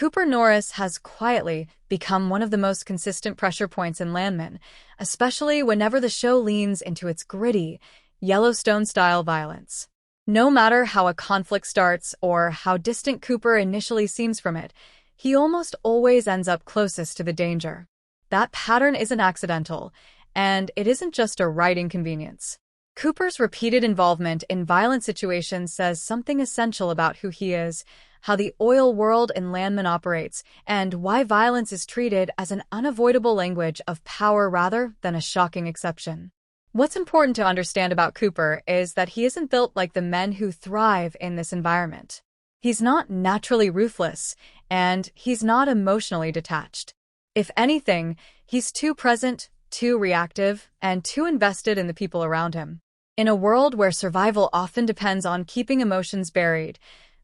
Cooper Norris has quietly become one of the most consistent pressure points in Landman, especially whenever the show leans into its gritty, Yellowstone-style violence. No matter how a conflict starts or how distant Cooper initially seems from it, he almost always ends up closest to the danger. That pattern isn't accidental, and it isn't just a writing convenience. Cooper's repeated involvement in violent situations says something essential about who he is, how the oil world in Landman operates, and why violence is treated as an unavoidable language of power rather than a shocking exception. What's important to understand about Cooper is that he isn't built like the men who thrive in this environment. He's not naturally ruthless, and he's not emotionally detached. If anything, he's too present, too reactive, and too invested in the people around him. In a world where survival often depends on keeping emotions buried,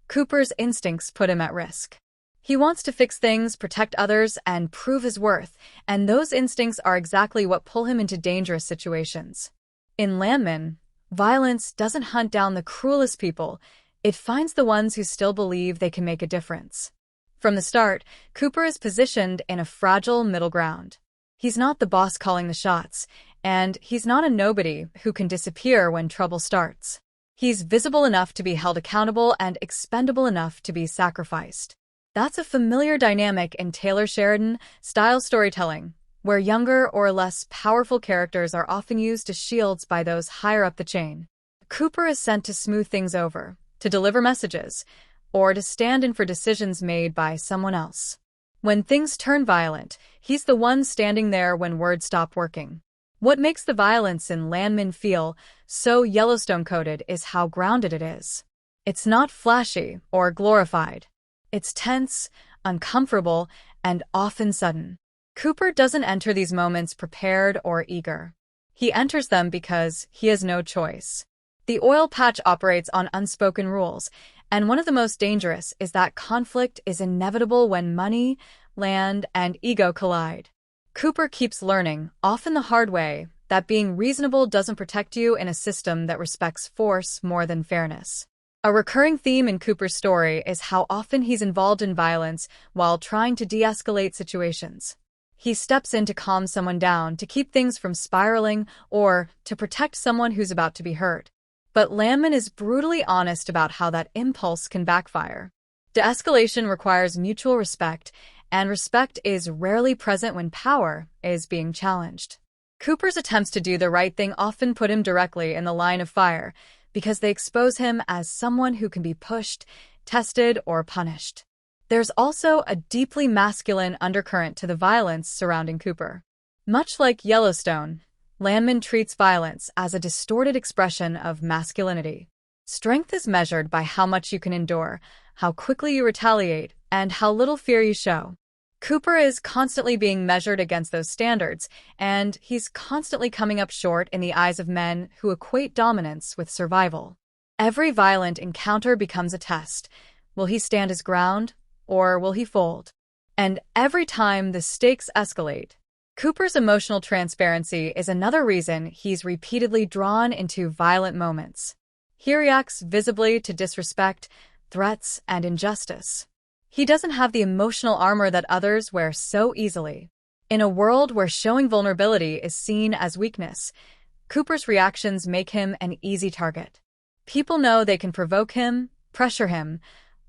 Cooper's instincts put him at risk. He wants to fix things, protect others, and prove his worth, and those instincts are exactly what pull him into dangerous situations. In Landman, violence doesn't hunt down the cruelest people, it finds the ones who still believe they can make a difference. From the start, Cooper is positioned in a fragile middle ground. He's not the boss calling the shots, and he's not a nobody who can disappear when trouble starts. He's visible enough to be held accountable and expendable enough to be sacrificed. That's a familiar dynamic in Taylor Sheridan-style storytelling, where younger or less powerful characters are often used as shields by those higher up the chain. Cooper is sent to smooth things over, to deliver messages, or to stand in for decisions made by someone else. When things turn violent, he's the one standing there when words stop working. What makes the violence in Landman feel so Yellowstone-coded is how grounded it is. It's not flashy or glorified. It's tense, uncomfortable, and often sudden. Cooper doesn't enter these moments prepared or eager. He enters them because he has no choice. The oil patch operates on unspoken rules, and one of the most dangerous is that conflict is inevitable when money, land, and ego collide. Cooper keeps learning, often the hard way, that being reasonable doesn't protect you in a system that respects force more than fairness. A recurring theme in Cooper's story is how often he's involved in violence while trying to de-escalate situations. He steps in to calm someone down, to keep things from spiraling, or to protect someone who's about to be hurt. But Landman is brutally honest about how that impulse can backfire. De-escalation requires mutual respect, and respect is rarely present when power is being challenged. Cooper's attempts to do the right thing often put him directly in the line of fire, because they expose him as someone who can be pushed, tested, or punished. There's also a deeply masculine undercurrent to the violence surrounding Cooper. Much like Yellowstone, Landman treats violence as a distorted expression of masculinity. Strength is measured by how much you can endure, how quickly you retaliate, and how little fear you show. Cooper is constantly being measured against those standards, and he's constantly coming up short in the eyes of men who equate dominance with survival. Every violent encounter becomes a test. Will he stand his ground, or will he fold? And every time the stakes escalate, Cooper's emotional transparency is another reason he's repeatedly drawn into violent moments. He reacts visibly to disrespect, threats, and injustice. He doesn't have the emotional armor that others wear so easily. In a world where showing vulnerability is seen as weakness, Cooper's reactions make him an easy target. People know they can provoke him, pressure him,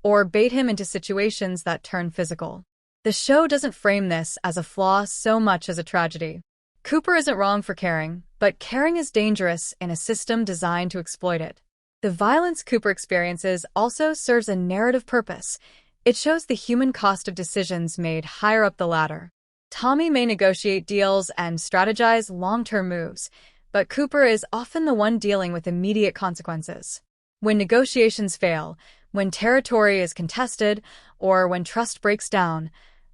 or bait him into situations that turn physical. The show doesn't frame this as a flaw so much as a tragedy. Cooper isn't wrong for caring, but caring is dangerous in a system designed to exploit it. The violence Cooper experiences also serves a narrative purpose. It shows the human cost of decisions made higher up the ladder. Tommy may negotiate deals and strategize long-term moves, but Cooper is often the one dealing with immediate consequences. When negotiations fail, when territory is contested, or when trust breaks down,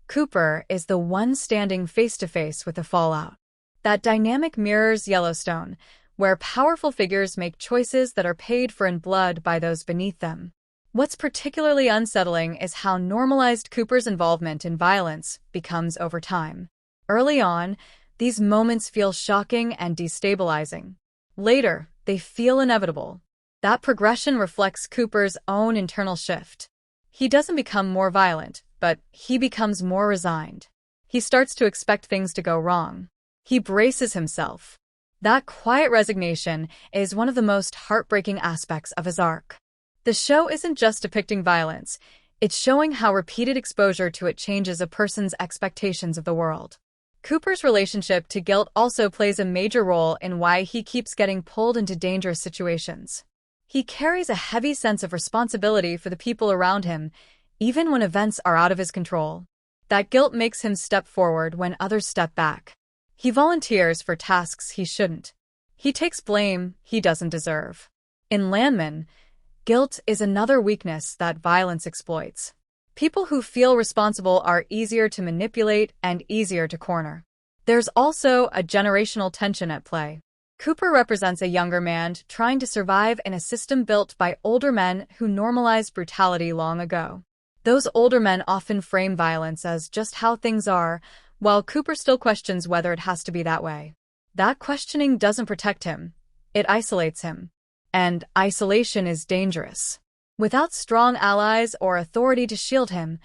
Cooper is the one standing face-to-face with the fallout. That dynamic mirrors Yellowstone, where powerful figures make choices that are paid for in blood by those beneath them. What's particularly unsettling is how normalized Cooper's involvement in violence becomes over time. Early on, these moments feel shocking and destabilizing. Later, they feel inevitable. That progression reflects Cooper's own internal shift. He doesn't become more violent, but he becomes more resigned. He starts to expect things to go wrong. He braces himself. That quiet resignation is one of the most heartbreaking aspects of his arc. The show isn't just depicting violence, it's showing how repeated exposure to it changes a person's expectations of the world. Cooper's relationship to guilt also plays a major role in why he keeps getting pulled into dangerous situations. He carries a heavy sense of responsibility for the people around him, even when events are out of his control. That guilt makes him step forward when others step back. He volunteers for tasks he shouldn't. He takes blame he doesn't deserve. In Landman, guilt is another weakness that violence exploits. People who feel responsible are easier to manipulate and easier to corner. There's also a generational tension at play. Cooper represents a younger man trying to survive in a system built by older men who normalized brutality long ago. Those older men often frame violence as just how things are, while Cooper still questions whether it has to be that way. That questioning doesn't protect him, it isolates him. And isolation is dangerous. Without strong allies or authority to shield him,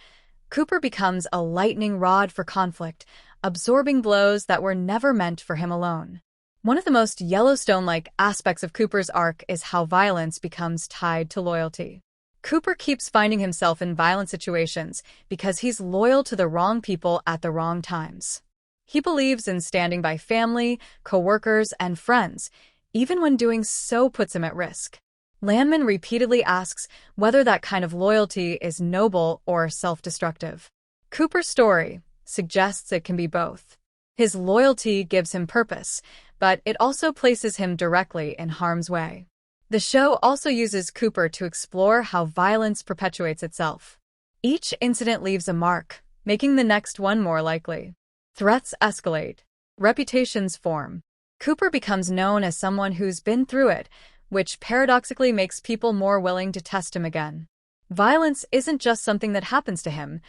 Cooper becomes a lightning rod for conflict, absorbing blows that were never meant for him alone. One of the most Yellowstone-like aspects of Cooper's arc is how violence becomes tied to loyalty. Cooper keeps finding himself in violent situations because he's loyal to the wrong people at the wrong times. He believes in standing by family, coworkers, and friends, even when doing so puts him at risk. Landman repeatedly asks whether that kind of loyalty is noble or self-destructive. Cooper's story suggests it can be both. His loyalty gives him purpose, but it also places him directly in harm's way. The show also uses Cooper to explore how violence perpetuates itself. Each incident leaves a mark, making the next one more likely. Threats escalate. Reputations form. Cooper becomes known as someone who's been through it, which paradoxically makes people more willing to test him again. Violence isn't just something that happens to him,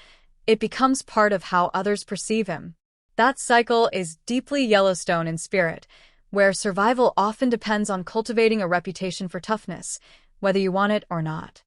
it becomes part of how others perceive him. That cycle is deeply Yellowstone in spirit, where survival often depends on cultivating a reputation for toughness, whether you want it or not.